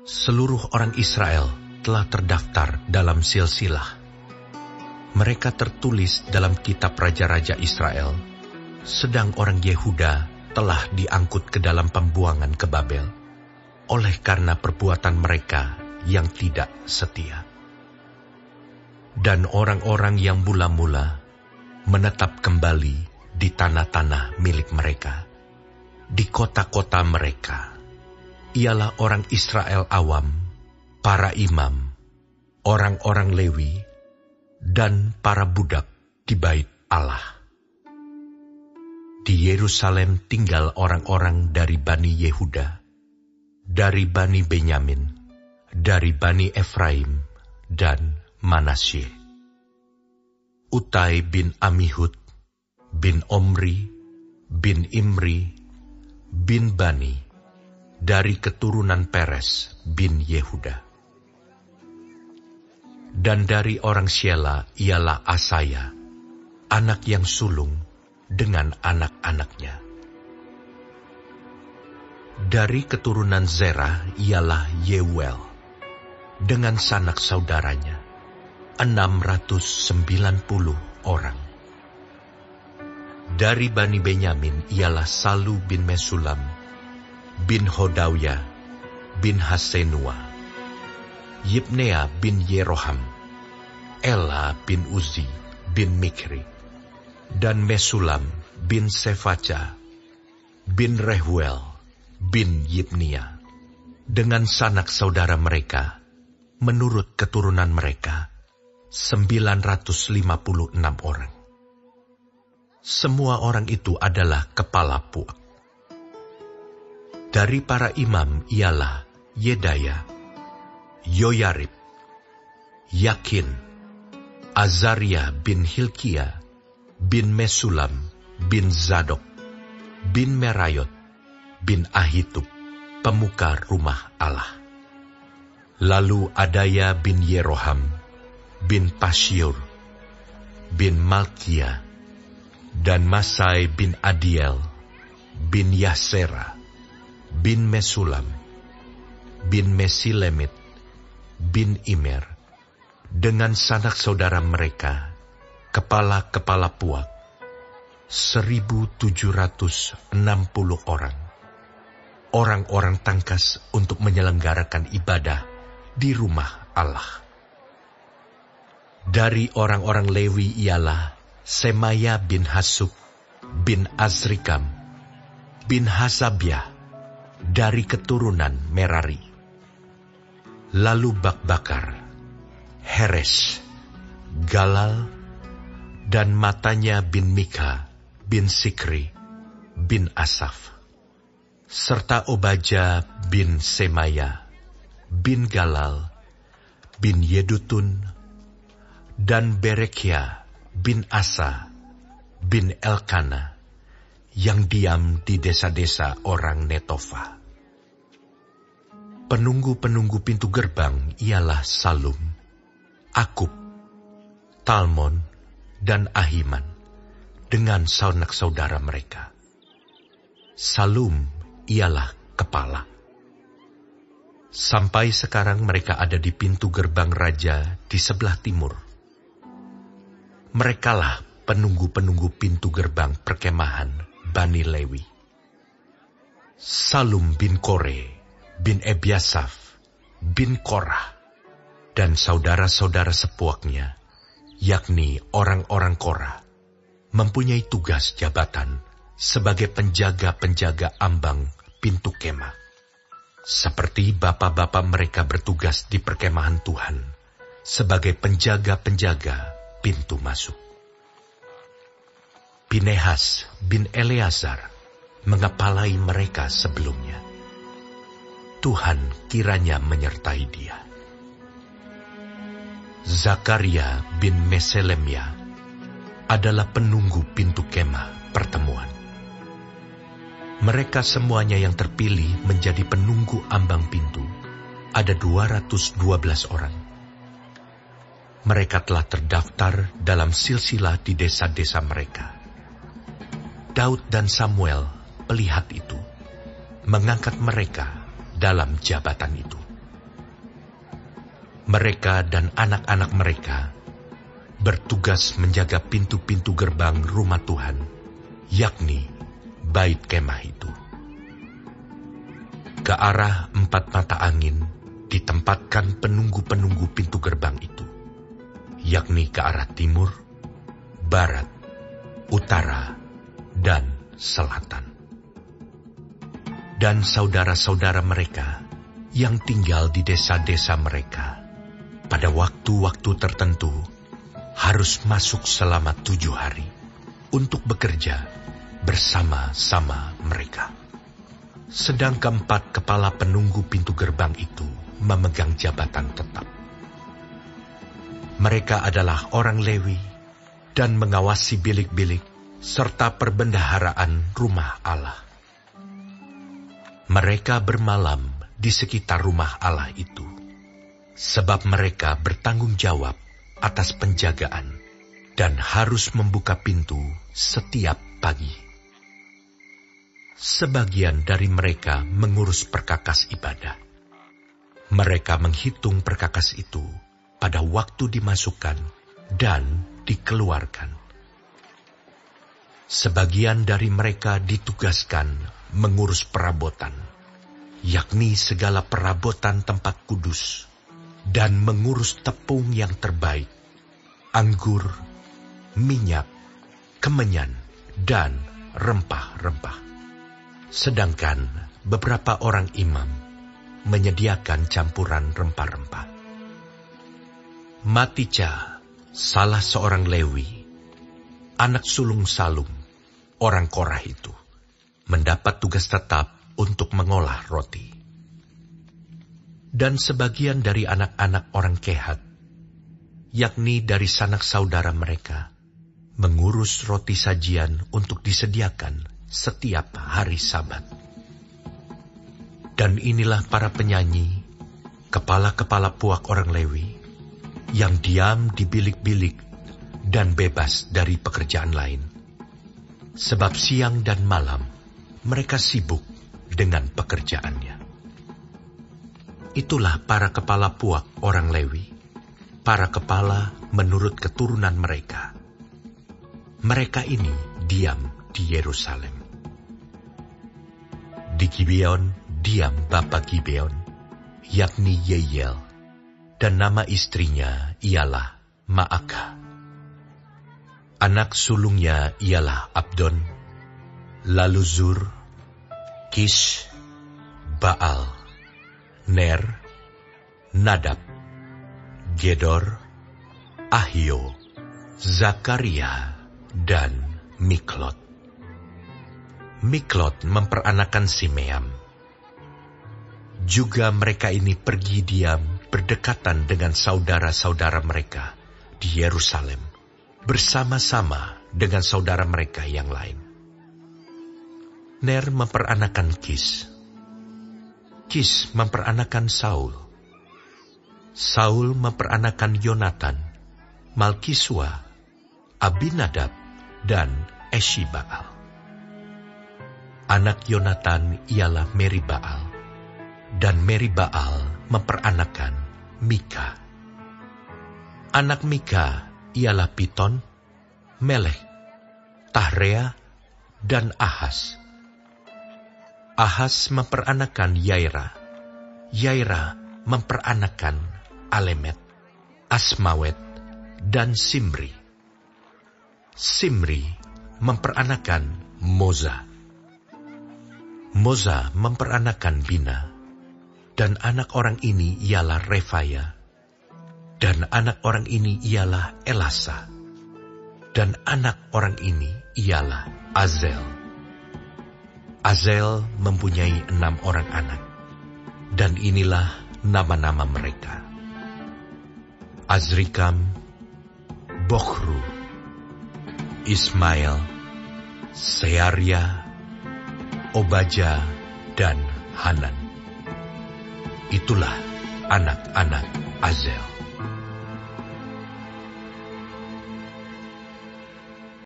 Seluruh orang Israel telah terdaftar dalam silsilah. Mereka tertulis dalam kitab raja-raja Israel, sedang orang Yehuda telah diangkut ke dalam pembuangan ke Babel, oleh karena perbuatan mereka yang tidak setia. Dan orang-orang yang mula-mula menetap kembali di tanah-tanah milik mereka, di kota-kota mereka, ialah orang Israel awam, para imam, orang-orang Lewi, dan para budak di bait Allah. Di Yerusalem tinggal orang-orang dari Bani Yehuda, dari Bani Benyamin, dari Bani Efraim, dan Manasye. Utai bin Amihud, bin Omri, bin Imri, bin Bani, dari keturunan Peres bin Yehuda. Dan dari orang Syela ialah Asaya, anak yang sulung dengan anak-anaknya. Dari keturunan Zerah ialah Yeuel, dengan sanak saudaranya, 690 orang. Dari Bani Benyamin ialah Salu bin Mesulam, bin Hodawya, bin Hasenua, Yibnea bin Yeroham, Ela bin Uzi, bin Mikri, dan Mesulam bin Sefaca, bin Rehuel, bin Yibnia, dengan sanak saudara mereka, menurut keturunan mereka, 956 orang. Semua orang itu adalah kepala puak. Dari para imam ialah Yedaya, Yoyarib, Yakin, Azaria bin Hilkia, bin Mesulam, bin Zadok, bin Merayot, bin Ahitub, pemuka rumah Allah. Lalu Adaya bin Yeroham, bin Pasyur, bin Malkia, dan Masai bin Adiel, bin Yasera, bin Mesulam, bin Mesilemit, bin Imer, dengan sanak saudara mereka, kepala-kepala puak, 1.760 orang. Orang-orang tangkas untuk menyelenggarakan ibadah di rumah Allah. Dari orang-orang Lewi ialah Semaya bin Hasub, bin Azrikam, bin Hasabiah, dari keturunan Merari. Lalu Bakbakar, Heres, Galal, dan Matanya bin Mika, bin Sikri, bin Asaf, serta Obaja bin Semaya, bin Galal, bin Yedutun, dan Berekia bin Asa, bin Elkana, yang diam di desa-desa orang Netofa. Penunggu-penunggu pintu gerbang ialah Salum, Akub, Talmon, dan Ahiman, dengan sanak saudara mereka. Salum ialah kepala. Sampai sekarang mereka ada di pintu gerbang raja di sebelah timur. Merekalah penunggu-penunggu pintu gerbang perkemahan Bani Lewi. Salum bin Kore, bin Ebiasaf, bin Korah, dan saudara-saudara sepuaknya, yakni orang-orang Korah, mempunyai tugas jabatan sebagai penjaga-penjaga ambang pintu kemah, seperti bapa-bapa mereka bertugas di perkemahan Tuhan sebagai penjaga-penjaga pintu masuk. Pinehas bin Eleazar mengepalai mereka sebelumnya. Tuhan kiranya menyertai dia. Zakaria bin Meselemia adalah penunggu pintu kemah pertemuan. Mereka semuanya yang terpilih menjadi penunggu ambang pintu, ada 212 orang. Mereka telah terdaftar dalam silsilah di desa-desa mereka. Daud dan Samuel, pelihat itu, mengangkat mereka dalam jabatan itu. Mereka dan anak-anak mereka bertugas menjaga pintu-pintu gerbang rumah Tuhan, yakni Bait Kemah itu. Ke arah 4 mata angin ditempatkan penunggu-penunggu pintu gerbang itu, yakni ke arah timur, barat, utara, dan selatan. Dan saudara-saudara mereka yang tinggal di desa-desa mereka pada waktu-waktu tertentu harus masuk selama 7 hari untuk bekerja bersama-sama mereka. Sedang keempat kepala penunggu pintu gerbang itu memegang jabatan tetap. Mereka adalah orang Lewi dan mengawasi bilik-bilik serta perbendaharaan rumah Allah. Mereka bermalam di sekitar rumah Allah itu, sebab mereka bertanggung jawab atas penjagaan dan harus membuka pintu setiap pagi. Sebagian dari mereka mengurus perkakas ibadah. Mereka menghitung perkakas itu pada waktu dimasukkan dan dikeluarkan. Sebagian dari mereka ditugaskan mengurus perabotan, yakni segala perabotan tempat kudus, dan mengurus tepung yang terbaik, anggur, minyak, kemenyan, dan rempah-rempah. Sedangkan beberapa orang imam menyediakan campuran rempah-rempah. Matitya, salah seorang Lewi, anak sulung Salum, orang Korah itu, mendapat tugas tetap untuk mengolah roti. Dan sebagian dari anak-anak orang Kehat, yakni dari sanak saudara mereka, mengurus roti sajian untuk disediakan setiap hari Sabat. Dan inilah para penyanyi, kepala-kepala puak orang Lewi, yang diam di bilik-bilik dan bebas dari pekerjaan lain. Sebab siang dan malam mereka sibuk dengan pekerjaannya. Itulah para kepala puak orang Lewi, para kepala menurut keturunan mereka. Mereka ini diam di Yerusalem. Di Gibeon diam bapa Gibeon, yakni Yeiel, dan nama istrinya ialah Maakah. Anak sulungnya ialah Abdon, lalu Zur, Kish, Baal, Ner, Nadab, Gedor, Ahio, Zakaria, dan Miklot. Miklot memperanakan Simeam. Juga mereka ini pergi diam berdekatan dengan saudara-saudara mereka di Yerusalem, bersama-sama dengan saudara mereka yang lain. Ner memperanakan Kis. Kis memperanakan Saul. Saul memperanakan Yonatan, Malkisua, Abinadab, dan Eshibaal. Anak Yonatan ialah Meribaal, dan Meribaal memperanakan Mika. Anak Mika ialah Piton, Melek, Tahrea, dan Ahas. Ahas memperanakan Yaira. Yaira memperanakan Alemet, Asmawet, dan Simri. Simri memperanakan Moza. Moza memperanakan Bina, dan anak orang ini ialah Refaya, dan anak orang ini ialah Elasa, dan anak orang ini ialah Azel. Azel mempunyai 6 orang anak, dan inilah nama-nama mereka: Azrikam, Bokhru, Ismail, Searia, Obaja, dan Hanan. Itulah anak-anak Azel.